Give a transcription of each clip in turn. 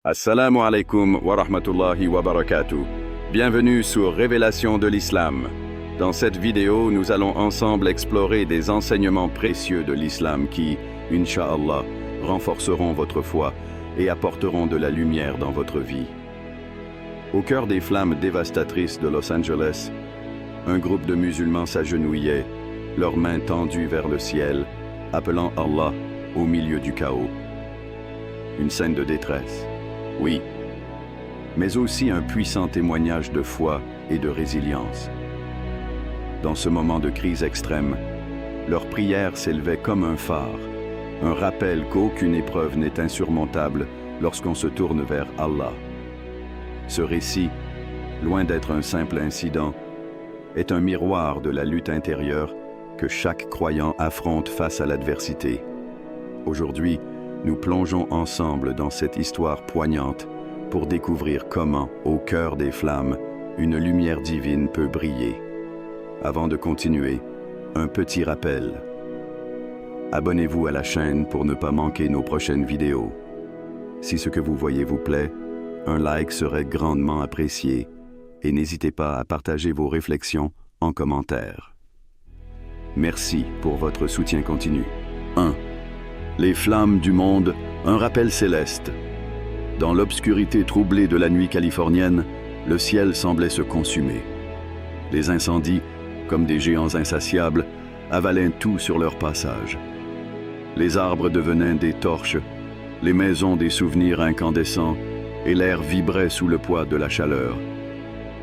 Assalamu alaikum wa rahmatullahi wa barakatuh. Bienvenue sur Révélation de l'Islam. Dans cette vidéo, nous allons ensemble explorer des enseignements précieux de l'Islam qui, Inch'Allah, renforceront votre foi et apporteront de la lumière dans votre vie. Au cœur des flammes dévastatrices de Los Angeles, un groupe de musulmans s'agenouillait, leurs mains tendues vers le ciel, appelant Allah au milieu du chaos. Une scène de détresse. Oui, mais aussi un puissant témoignage de foi et de résilience. Dans ce moment de crise extrême, leur prière s'élevait comme un phare, un rappel qu'aucune épreuve n'est insurmontable lorsqu'on se tourne vers Allah. Ce récit, loin d'être un simple incident, est un miroir de la lutte intérieure que chaque croyant affronte face à l'adversité. Aujourd'hui, nous plongeons ensemble dans cette histoire poignante pour découvrir comment, au cœur des flammes, une lumière divine peut briller. Avant de continuer, un petit rappel. Abonnez-vous à la chaîne pour ne pas manquer nos prochaines vidéos. Si ce que vous voyez vous plaît, un like serait grandement apprécié et n'hésitez pas à partager vos réflexions en commentaire. Merci pour votre soutien continu. 1. Les flammes du monde, un rappel céleste. Dans l'obscurité troublée de la nuit californienne, le ciel semblait se consumer. Les incendies, comme des géants insatiables, avalaient tout sur leur passage. Les arbres devenaient des torches, les maisons des souvenirs incandescents, et l'air vibrait sous le poids de la chaleur.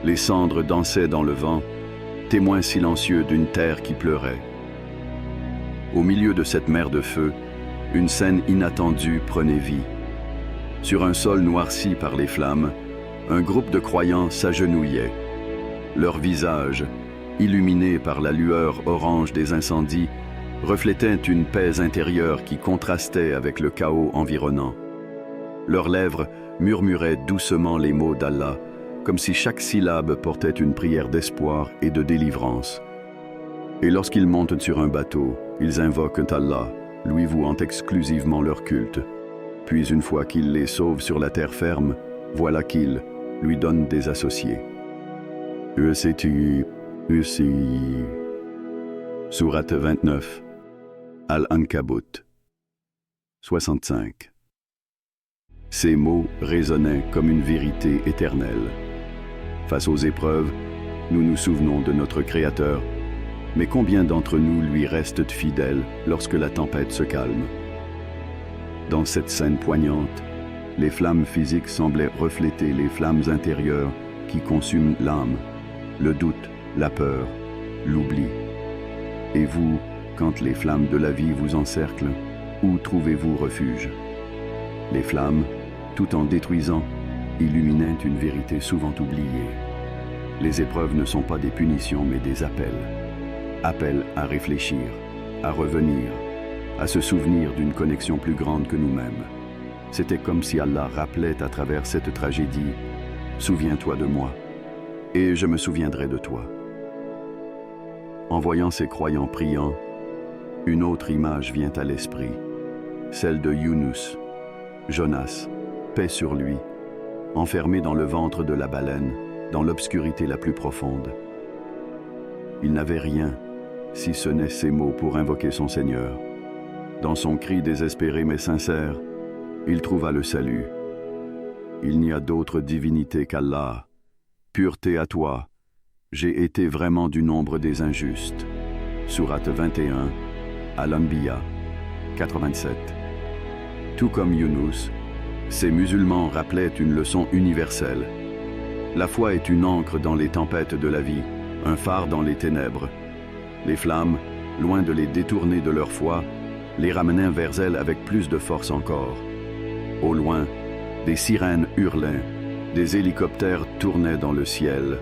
Les cendres dansaient dans le vent, témoins silencieux d'une terre qui pleurait. Au milieu de cette mer de feu, une scène inattendue prenait vie. Sur un sol noirci par les flammes, un groupe de croyants s'agenouillait. Leurs visages, illuminés par la lueur orange des incendies, reflétaient une paix intérieure qui contrastait avec le chaos environnant. Leurs lèvres murmuraient doucement les mots d'Allah, comme si chaque syllabe portait une prière d'espoir et de délivrance. Et lorsqu'ils montent sur un bateau, ils invoquent Allah, lui vouant exclusivement leur culte. Puis une fois qu'il les sauve sur la terre ferme, voilà qu'il lui donne des associés. Sourate 29, Al-Ankabut 65. Ces mots résonnaient comme une vérité éternelle. Face aux épreuves, nous nous souvenons de notre Créateur, mais combien d'entre nous lui restent fidèles lorsque la tempête se calme? Dans cette scène poignante, les flammes physiques semblaient refléter les flammes intérieures qui consument l'âme, le doute, la peur, l'oubli. Et vous, quand les flammes de la vie vous encerclent, où trouvez-vous refuge? Les flammes, tout en détruisant, illuminaient une vérité souvent oubliée. Les épreuves ne sont pas des punitions mais des appels. Appel à réfléchir, à revenir, à se souvenir d'une connexion plus grande que nous-mêmes. C'était comme si Allah rappelait à travers cette tragédie « Souviens-toi de moi, et je me souviendrai de toi ». En voyant ces croyants priant, une autre image vient à l'esprit, celle de Yunus, Jonas, paix sur lui, enfermé dans le ventre de la baleine, dans l'obscurité la plus profonde. Il n'avait rien, si ce n'est ces mots pour invoquer son Seigneur. Dans son cri désespéré mais sincère, il trouva le salut. Il n'y a d'autre divinité qu'Allah. Pureté à toi, j'ai été vraiment du nombre des injustes. Sourate 21, Al-Anbiya 87. Tout comme Yunus, ces musulmans rappelaient une leçon universelle. La foi est une ancre dans les tempêtes de la vie, un phare dans les ténèbres. Les flammes, loin de les détourner de leur foi, les ramenaient vers elles avec plus de force encore. Au loin, des sirènes hurlaient, des hélicoptères tournaient dans le ciel,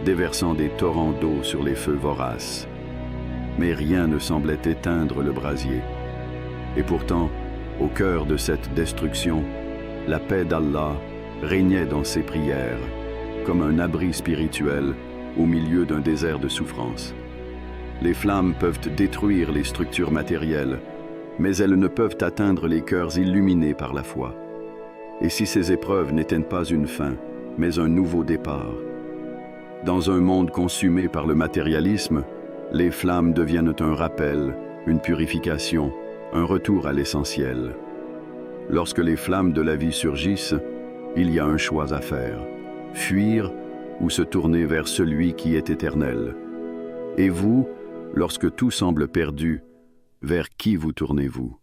déversant des torrents d'eau sur les feux voraces. Mais rien ne semblait éteindre le brasier. Et pourtant, au cœur de cette destruction, la paix d'Allah régnait dans ses prières, comme un abri spirituel au milieu d'un désert de souffrance. Les flammes peuvent détruire les structures matérielles, mais elles ne peuvent atteindre les cœurs illuminés par la foi. Et si ces épreuves n'étaient pas une fin, mais un nouveau départ? Dans un monde consumé par le matérialisme, les flammes deviennent un rappel, une purification, un retour à l'essentiel. Lorsque les flammes de la vie surgissent, il y a un choix à faire: fuir ou se tourner vers celui qui est éternel. Et vous, lorsque tout semble perdu, vers qui vous tournez-vous?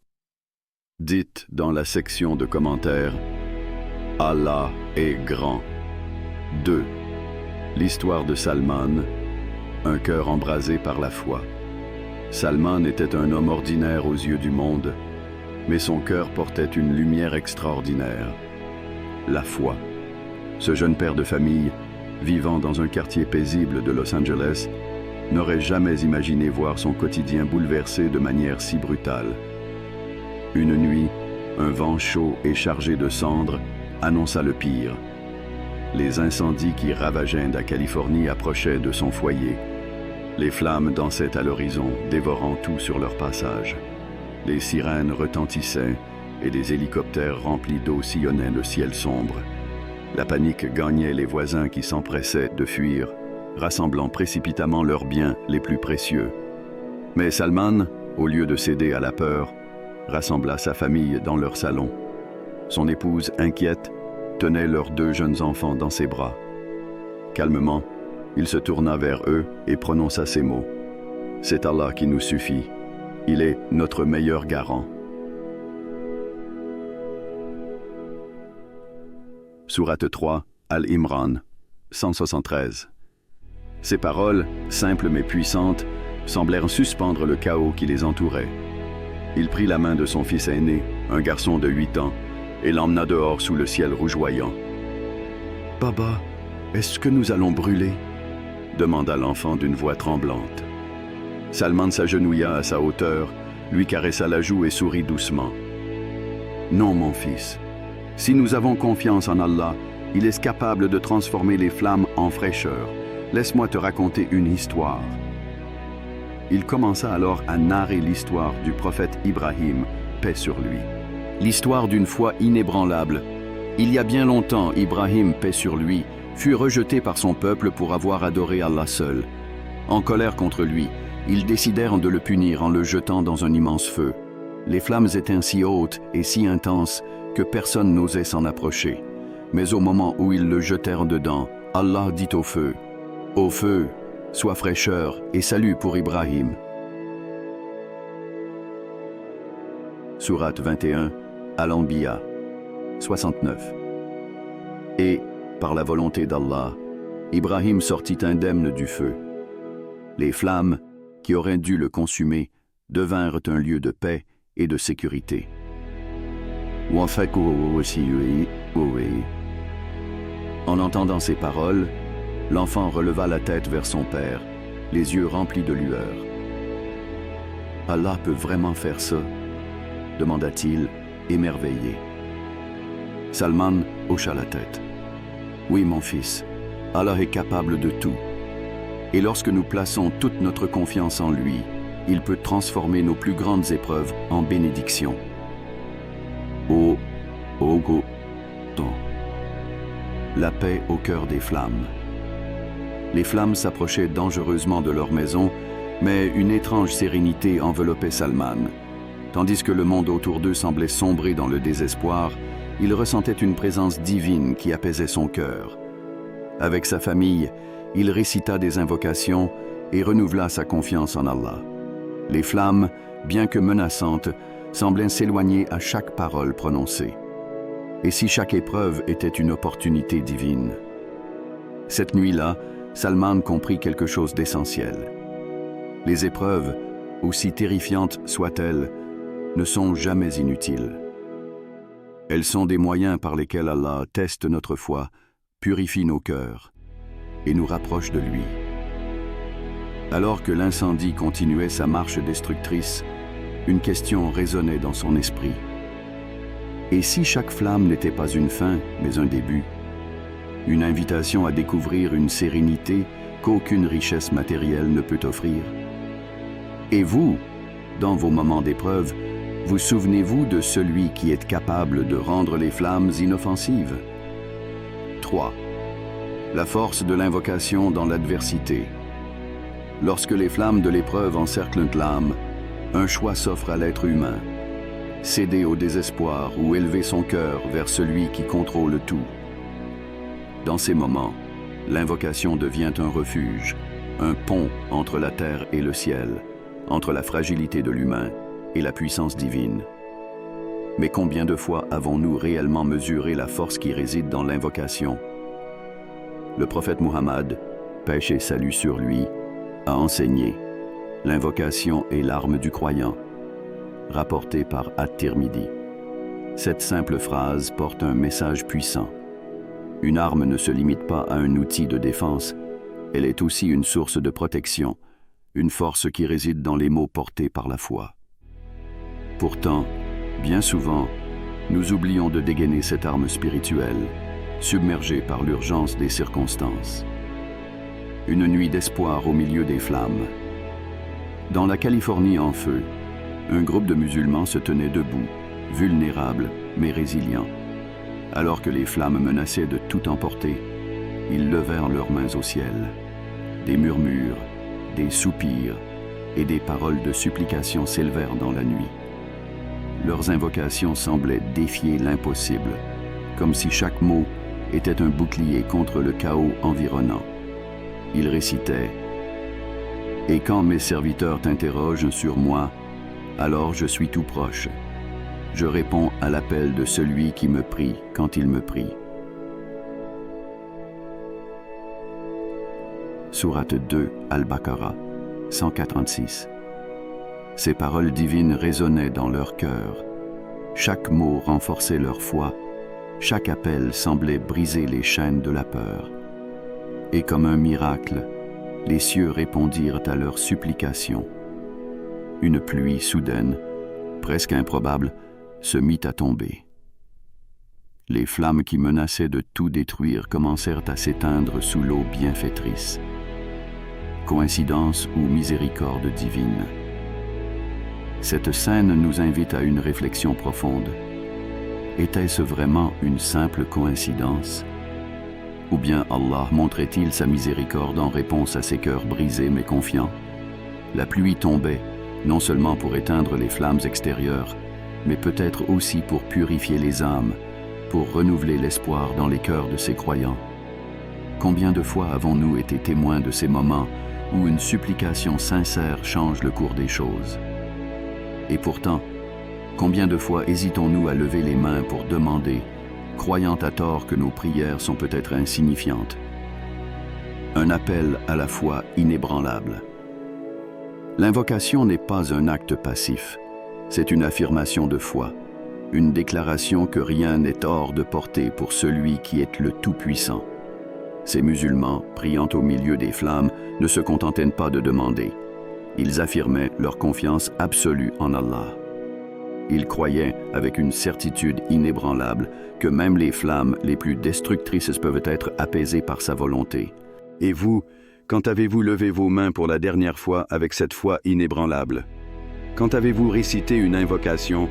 Dites dans la section de commentaires: Allah est grand. 2. L'histoire de Salman, un cœur embrasé par la foi. Salman était un homme ordinaire aux yeux du monde, mais son cœur portait une lumière extraordinaire: la foi. Ce jeune père de famille, vivant dans un quartier paisible de Los Angeles, n'aurait jamais imaginé voir son quotidien bouleversé de manière si brutale. Une nuit, un vent chaud et chargé de cendres annonça le pire. Les incendies qui ravageaient la Californie approchaient de son foyer. Les flammes dansaient à l'horizon, dévorant tout sur leur passage. Les sirènes retentissaient et des hélicoptères remplis d'eau sillonnaient le ciel sombre. La panique gagnait les voisins qui s'empressaient de fuir, rassemblant précipitamment leurs biens les plus précieux. Mais Salman, au lieu de céder à la peur, rassembla sa famille dans leur salon. Son épouse, inquiète, tenait leurs 2 jeunes enfants dans ses bras. Calmement, il se tourna vers eux et prononça ces mots: « C'est Allah qui nous suffit. Il est notre meilleur garant. » Sourate 3, Al-Imran, 173. Ces paroles, simples mais puissantes, semblèrent suspendre le chaos qui les entourait. Il prit la main de son fils aîné, un garçon de 8 ans, et l'emmena dehors sous le ciel rougeoyant. « Papa, est-ce que nous allons brûler ?» demanda l'enfant d'une voix tremblante. Salman s'agenouilla à sa hauteur, lui caressa la joue et sourit doucement. « Non, mon fils. Si nous avons confiance en Allah, il est capable de transformer les flammes en fraîcheur. Laisse-moi te raconter une histoire. » Il commença alors à narrer l'histoire du prophète Ibrahim, paix sur lui. L'histoire d'une foi inébranlable. Il y a bien longtemps, Ibrahim, paix sur lui, fut rejeté par son peuple pour avoir adoré Allah seul. En colère contre lui, ils décidèrent de le punir en le jetant dans un immense feu. Les flammes étaient si hautes et si intenses que personne n'osait s'en approcher. Mais au moment où ils le jetèrent dedans, Allah dit au feu: « Ô feu, sois fraîcheur et salut pour Ibrahim. » Sourate 21, Al-Anbiya, 69. Et, par la volonté d'Allah, Ibrahim sortit indemne du feu. Les flammes, qui auraient dû le consumer, devinrent un lieu de paix et de sécurité. En entendant ces paroles, l'enfant releva la tête vers son père, les yeux remplis de lueur. « Allah peut vraiment faire ça ?» demanda-t-il, émerveillé. Salman hocha la tête. « Oui, mon fils, Allah est capable de tout. Et lorsque nous plaçons toute notre confiance en lui, il peut transformer nos plus grandes épreuves en bénédictions. » La paix au cœur des flammes. Les flammes s'approchaient dangereusement de leur maison, mais une étrange sérénité enveloppait Salman. Tandis que le monde autour d'eux semblait sombrer dans le désespoir, il ressentait une présence divine qui apaisait son cœur. Avec sa famille, il récita des invocations et renouvela sa confiance en Allah. Les flammes, bien que menaçantes, semblaient s'éloigner à chaque parole prononcée. Et si chaque épreuve était une opportunité divine? Cette nuit-là, Salman comprit quelque chose d'essentiel. Les épreuves, aussi terrifiantes soient-elles, ne sont jamais inutiles. Elles sont des moyens par lesquels Allah teste notre foi, purifie nos cœurs et nous rapproche de lui. Alors que l'incendie continuait sa marche destructrice, une question résonnait dans son esprit. Et si chaque flamme n'était pas une fin, mais un début? Une invitation à découvrir une sérénité qu'aucune richesse matérielle ne peut offrir? Et vous, dans vos moments d'épreuve, Vous souvenez-vous de celui qui est capable de rendre les flammes inoffensives? 3. La force de l'invocation dans l'adversité. Lorsque les flammes de l'épreuve encerclent l'âme, un choix s'offre à l'être humain. Céder au désespoir ou élever son cœur vers celui qui contrôle tout. Dans ces moments, l'invocation devient un refuge, un pont entre la terre et le ciel, entre la fragilité de l'humain et la puissance divine. Mais combien de fois avons-nous réellement mesuré la force qui réside dans l'invocation? Le prophète Muhammad, paix et salut sur lui, a enseigné: l'invocation est l'arme du croyant, rapporté par At-Tirmidhi. Cette simple phrase porte un message puissant. Une arme ne se limite pas à un outil de défense, elle est aussi une source de protection, une force qui réside dans les mots portés par la foi. Pourtant, bien souvent, nous oublions de dégainer cette arme spirituelle, submergée par l'urgence des circonstances. Une nuit d'espoir au milieu des flammes. Dans la Californie en feu, un groupe de musulmans se tenait debout, vulnérables mais résilients. Alors que les flammes menaçaient de tout emporter, ils levèrent leurs mains au ciel. Des murmures, des soupirs et des paroles de supplication s'élevèrent dans la nuit. Leurs invocations semblaient défier l'impossible, comme si chaque mot était un bouclier contre le chaos environnant. Ils récitaient: « Et quand mes serviteurs t'interrogent sur moi, alors je suis tout proche. Je réponds à l'appel de celui qui me prie quand il me prie. » Sourate 2, Al-Baqarah, 146. Ces paroles divines résonnaient dans leur cœur. Chaque mot renforçait leur foi, chaque appel semblait briser les chaînes de la peur. Et comme un miracle, les cieux répondirent à leurs supplications. Une pluie soudaine, presque improbable, se mit à tomber. Les flammes qui menaçaient de tout détruire commencèrent à s'éteindre sous l'eau bienfaitrice. Coïncidence ou miséricorde divine? Cette scène nous invite à une réflexion profonde. Était-ce vraiment une simple coïncidence? Ou bien Allah montrait-il sa miséricorde en réponse à ces cœurs brisés mais confiants? La pluie tombait, non seulement pour éteindre les flammes extérieures, mais peut-être aussi pour purifier les âmes, pour renouveler l'espoir dans les cœurs de ses croyants. Combien de fois avons-nous été témoins de ces moments où une supplication sincère change le cours des choses? Et pourtant, combien de fois hésitons-nous à lever les mains pour demander, croyant à tort que nos prières sont peut-être insignifiantes? Un appel à la foi inébranlable. L'invocation n'est pas un acte passif, c'est une affirmation de foi, une déclaration que rien n'est hors de portée pour celui qui est le Tout-Puissant. Ces musulmans, priant au milieu des flammes, ne se contentaient pas de demander. Ils affirmaient leur confiance absolue en Allah. Ils croyaient, avec une certitude inébranlable, que même les flammes les plus destructrices peuvent être apaisées par sa volonté. Et vous, quand avez-vous levé vos mains pour la dernière fois avec cette foi inébranlable? Quand avez-vous récité une invocation,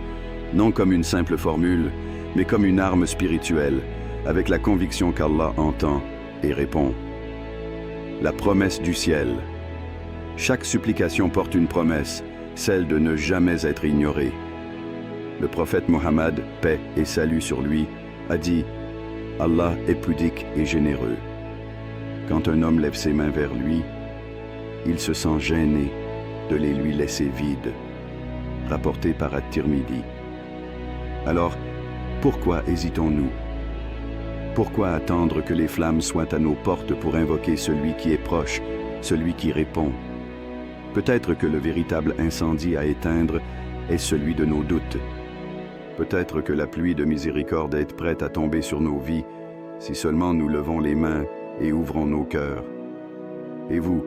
non comme une simple formule, mais comme une arme spirituelle, avec la conviction qu'Allah entend et répond? La promesse du ciel. Chaque supplication porte une promesse, celle de ne jamais être ignorée. Le prophète Muhammad, paix et salut sur lui, a dit: « Allah est pudique et généreux. » Quand un homme lève ses mains vers lui, il se sent gêné de les lui laisser vides. Rapporté par At-Tirmidhi. Alors, pourquoi hésitons-nous? Pourquoi attendre que les flammes soient à nos portes pour invoquer celui qui est proche, celui qui répond? Peut-être que le véritable incendie à éteindre est celui de nos doutes. Peut-être que la pluie de miséricorde est prête à tomber sur nos vies, si seulement nous levons les mains et ouvrons nos cœurs. Et vous,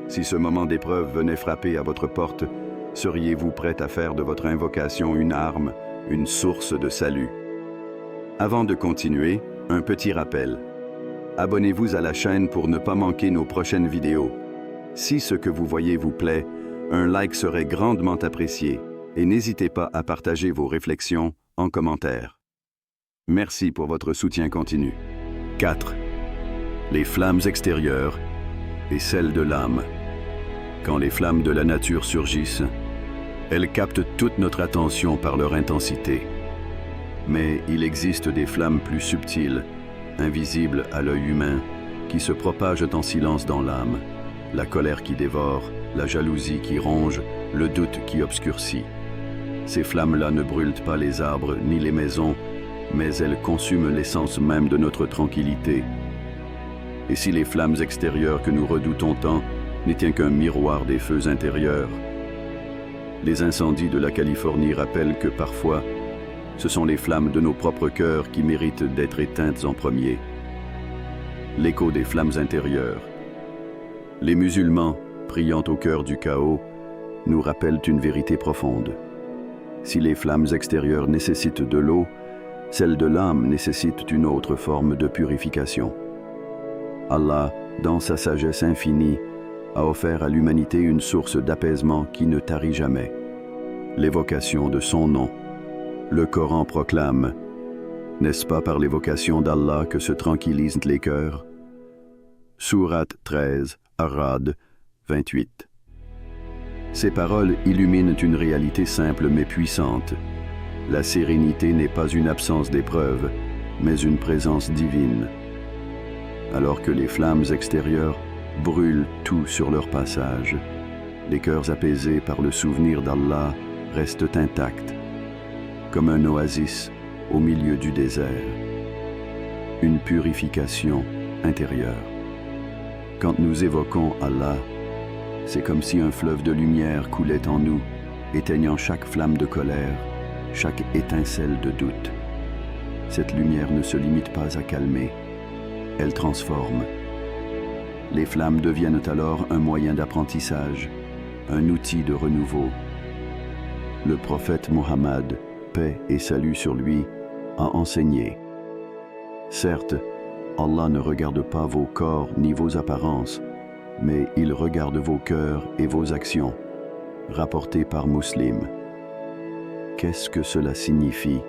si ce moment d'épreuve venait frapper à votre porte, seriez-vous prêt à faire de votre invocation une arme, une source de salut? Avant de continuer, un petit rappel. Abonnez-vous à la chaîne pour ne pas manquer nos prochaines vidéos. Si ce que vous voyez vous plaît, un like serait grandement apprécié et n'hésitez pas à partager vos réflexions en commentaire. Merci pour votre soutien continu. 4. Les flammes extérieures et celles de l'âme. Quand les flammes de la nature surgissent, elles captent toute notre attention par leur intensité. Mais il existe des flammes plus subtiles, invisibles à l'œil humain, qui se propagent en silence dans l'âme. La colère qui dévore, la jalousie qui ronge, le doute qui obscurcit. Ces flammes-là ne brûlent pas les arbres ni les maisons, mais elles consument l'essence même de notre tranquillité. Et si les flammes extérieures que nous redoutons tant n'étaient qu'un miroir des feux intérieurs? Les incendies de la Californie rappellent que parfois, ce sont les flammes de nos propres cœurs qui méritent d'être éteintes en premier. L'écho des flammes intérieures. Les musulmans, priant au cœur du chaos, nous rappellent une vérité profonde. Si les flammes extérieures nécessitent de l'eau, celles de l'âme nécessitent une autre forme de purification. Allah, dans sa sagesse infinie, a offert à l'humanité une source d'apaisement qui ne tarit jamais. L'évocation de son nom. Le Coran proclame « N'est-ce pas par l'évocation d'Allah que se tranquillisent les cœurs » Sourate 13, Ar-Ra'd 28. Ces paroles illuminent une réalité simple mais puissante. La sérénité n'est pas une absence d'épreuve, mais une présence divine. Alors que les flammes extérieures brûlent tout sur leur passage, les cœurs apaisés par le souvenir d'Allah restent intacts, comme un oasis au milieu du désert. Une purification intérieure. Quand nous évoquons Allah, c'est comme si un fleuve de lumière coulait en nous, éteignant chaque flamme de colère, chaque étincelle de doute. Cette lumière ne se limite pas à calmer, elle transforme. Les flammes deviennent alors un moyen d'apprentissage, un outil de renouveau. Le prophète Mohammed, paix et salut sur lui, a enseigné. Certes, Allah ne regarde pas vos corps ni vos apparences, mais il regarde vos cœurs et vos actions. Rapporté par Muslim. Qu'est-ce que cela signifie?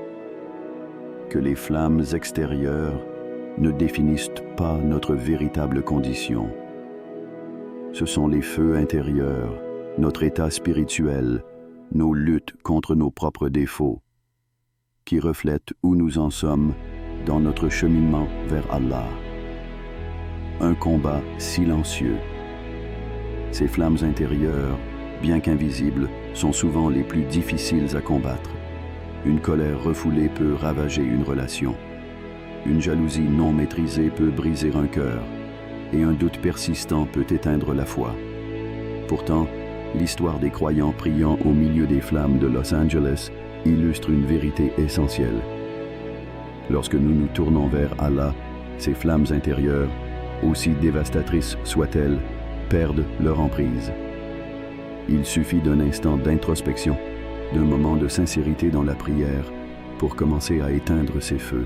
Que les flammes extérieures ne définissent pas notre véritable condition. Ce sont les feux intérieurs, notre état spirituel, nos luttes contre nos propres défauts, qui reflètent où nous en sommes dans notre cheminement vers Allah. Un combat silencieux. Ces flammes intérieures, bien qu'invisibles, sont souvent les plus difficiles à combattre. Une colère refoulée peut ravager une relation. Une jalousie non maîtrisée peut briser un cœur. Et un doute persistant peut éteindre la foi. Pourtant, l'histoire des croyants priant au milieu des flammes de Los Angeles illustre une vérité essentielle. Lorsque nous nous tournons vers Allah, ces flammes intérieures, aussi dévastatrices soient-elles, perdent leur emprise. Il suffit d'un instant d'introspection, d'un moment de sincérité dans la prière pour commencer à éteindre ces feux.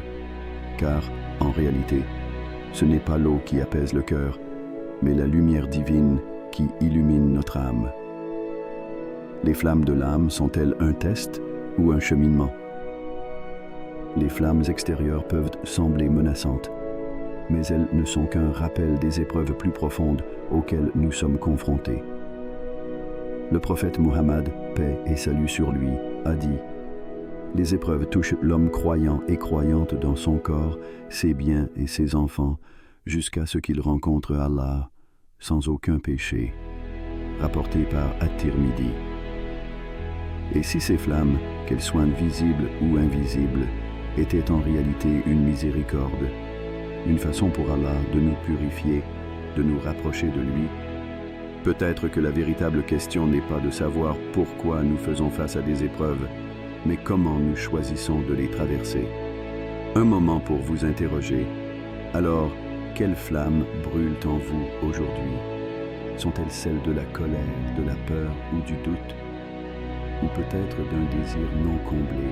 Car, en réalité, ce n'est pas l'eau qui apaise le cœur, mais la lumière divine qui illumine notre âme. Les flammes de l'âme sont-elles un test ou un cheminement? Les flammes extérieures peuvent sembler menaçantes, mais elles ne sont qu'un rappel des épreuves plus profondes auxquelles nous sommes confrontés. Le prophète Mohammed, paix et salut sur lui, a dit « Les épreuves touchent l'homme croyant et croyante dans son corps, ses biens et ses enfants, jusqu'à ce qu'il rencontre Allah, sans aucun péché. » Rapporté par At-Tirmidhi. Et si ces flammes, qu'elles soient visibles ou invisibles, étaient en réalité une miséricorde, une façon pour Allah de nous purifier, de nous rapprocher de lui, peut-être que la véritable question n'est pas de savoir pourquoi nous faisons face à des épreuves, mais comment nous choisissons de les traverser. Un moment pour vous interroger. Alors, quelles flammes brûlent en vous aujourd'hui? Sont-elles celles de la colère, de la peur ou du doute? Ou peut-être d'un désir non comblé,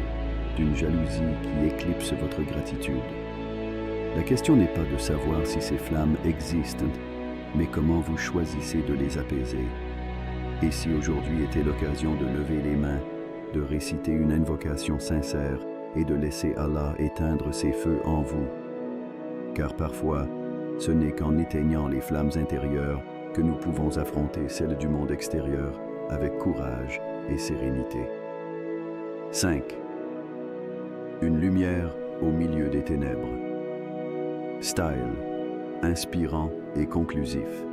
d'une jalousie qui éclipse votre gratitude? La question n'est pas de savoir si ces flammes existent, mais comment vous choisissez de les apaiser. Et si aujourd'hui était l'occasion de lever les mains de réciter une invocation sincère et de laisser Allah éteindre ses feux en vous. Car parfois, ce n'est qu'en éteignant les flammes intérieures que nous pouvons affronter celles du monde extérieur avec courage et sérénité. 5. Une lumière au milieu des ténèbres. Style, inspirant et conclusif.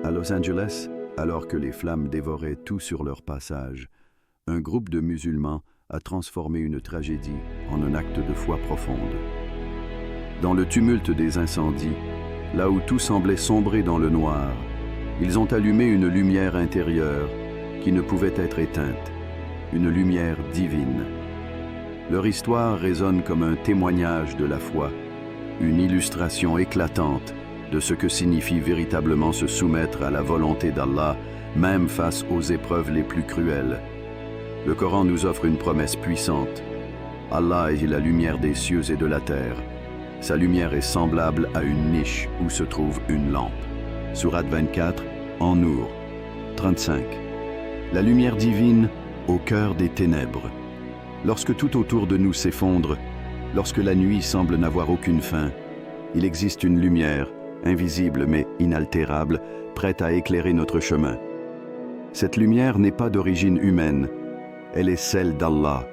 À Los Angeles, alors que les flammes dévoraient tout sur leur passage, un groupe de musulmans a transformé une tragédie en un acte de foi profonde. Dans le tumulte des incendies, là où tout semblait sombrer dans le noir, ils ont allumé une lumière intérieure qui ne pouvait être éteinte, une lumière divine. Leur histoire résonne comme un témoignage de la foi, une illustration éclatante de ce que signifie véritablement se soumettre à la volonté d'Allah, même face aux épreuves les plus cruelles. Le Coran nous offre une promesse puissante. Allah est la lumière des cieux et de la terre. Sa lumière est semblable à une niche où se trouve une lampe. Sourate 24, An-Nur, 35. La lumière divine au cœur des ténèbres. Lorsque tout autour de nous s'effondre, lorsque la nuit semble n'avoir aucune fin, il existe une lumière, invisible mais inaltérable, prête à éclairer notre chemin. Cette lumière n'est pas d'origine humaine, elle est celle d'Allah,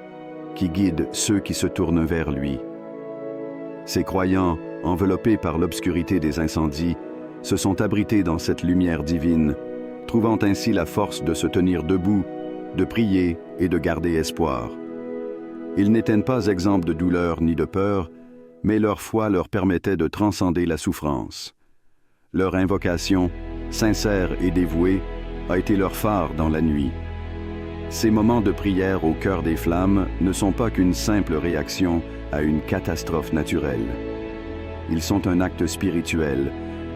qui guide ceux qui se tournent vers lui. Ces croyants, enveloppés par l'obscurité des incendies, se sont abrités dans cette lumière divine, trouvant ainsi la force de se tenir debout, de prier et de garder espoir. Ils n'étaient pas exempts de douleur ni de peur, mais leur foi leur permettait de transcender la souffrance. Leur invocation, sincère et dévouée, a été leur phare dans la nuit. Ces moments de prière au cœur des flammes ne sont pas qu'une simple réaction à une catastrophe naturelle. Ils sont un acte spirituel,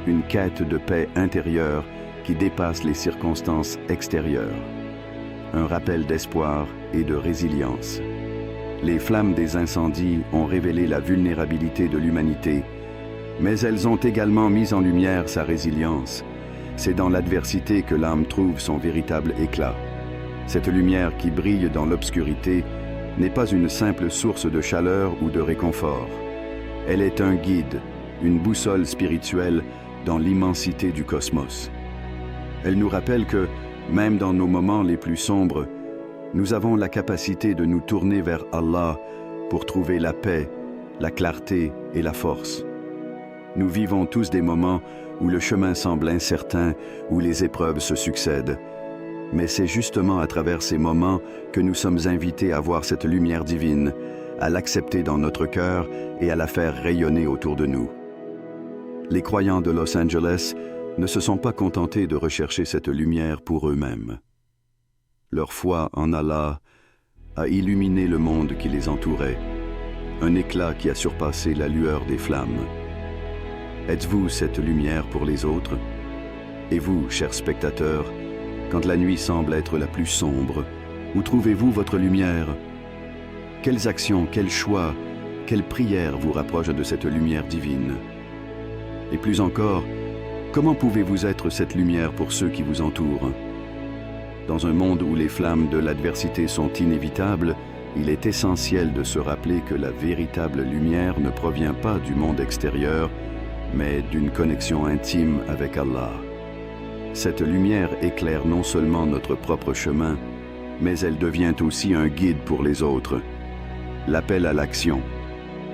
une quête de paix intérieure qui dépasse les circonstances extérieures. Un rappel d'espoir et de résilience. Les flammes des incendies ont révélé la vulnérabilité de l'humanité, mais elles ont également mis en lumière sa résilience. C'est dans l'adversité que l'âme trouve son véritable éclat. Cette lumière qui brille dans l'obscurité n'est pas une simple source de chaleur ou de réconfort. Elle est un guide, une boussole spirituelle dans l'immensité du cosmos. Elle nous rappelle que, même dans nos moments les plus sombres, nous avons la capacité de nous tourner vers Allah pour trouver la paix, la clarté et la force. Nous vivons tous des moments où le chemin semble incertain, où les épreuves se succèdent. Mais c'est justement à travers ces moments que nous sommes invités à voir cette lumière divine, à l'accepter dans notre cœur et à la faire rayonner autour de nous. Les croyants de Los Angeles ne se sont pas contentés de rechercher cette lumière pour eux-mêmes. Leur foi en Allah a illuminé le monde qui les entourait, un éclat qui a surpassé la lueur des flammes. Êtes-vous cette lumière pour les autres? Et vous, chers spectateurs, quand la nuit semble être la plus sombre, où trouvez-vous votre lumière? Quelles actions, quels choix, quelles prières vous rapprochent de cette lumière divine? Et plus encore, comment pouvez-vous être cette lumière pour ceux qui vous entourent? Dans un monde où les flammes de l'adversité sont inévitables, il est essentiel de se rappeler que la véritable lumière ne provient pas du monde extérieur, mais d'une connexion intime avec Allah. Cette lumière éclaire non seulement notre propre chemin, mais elle devient aussi un guide pour les autres. L'appel à l'action.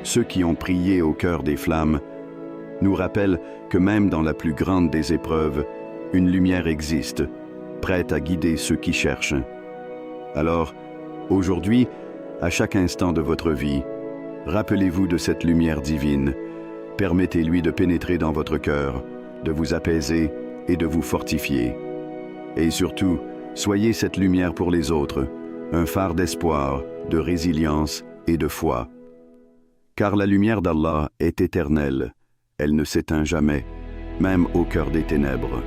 Ceux qui ont prié au cœur des flammes nous rappellent que même dans la plus grande des épreuves, une lumière existe, prête à guider ceux qui cherchent. Alors, aujourd'hui, à chaque instant de votre vie, rappelez-vous de cette lumière divine. Permettez-lui de pénétrer dans votre cœur, de vous apaiser et de vous fortifier. Et surtout, soyez cette lumière pour les autres, un phare d'espoir, de résilience et de foi. Car la lumière d'Allah est éternelle, elle ne s'éteint jamais, même au cœur des ténèbres.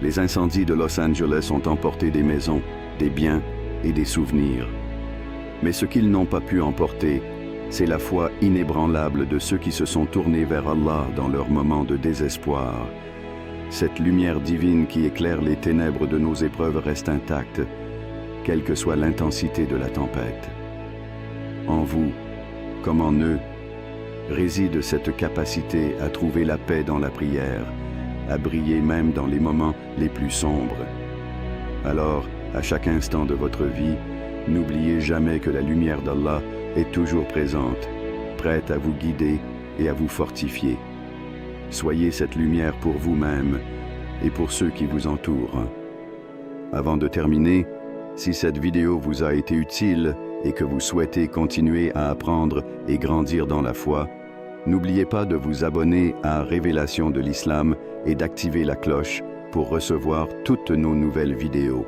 Les incendies de Los Angeles ont emporté des maisons, des biens et des souvenirs. Mais ce qu'ils n'ont pas pu emporter, c'est la foi inébranlable de ceux qui se sont tournés vers Allah dans leurs moments de désespoir. Cette lumière divine qui éclaire les ténèbres de nos épreuves reste intacte. quelle que soit l'intensité de la tempête. En vous, comme en eux, réside cette capacité à trouver la paix dans la prière, à briller même dans les moments les plus sombres. Alors, à chaque instant de votre vie, n'oubliez jamais que la lumière d'Allah est toujours présente, prête à vous guider et à vous fortifier. Soyez cette lumière pour vous-même et pour ceux qui vous entourent. Avant de terminer, si cette vidéo vous a été utile et que vous souhaitez continuer à apprendre et grandir dans la foi, n'oubliez pas de vous abonner à Révélation de l'Islam et d'activer la cloche pour recevoir toutes nos nouvelles vidéos.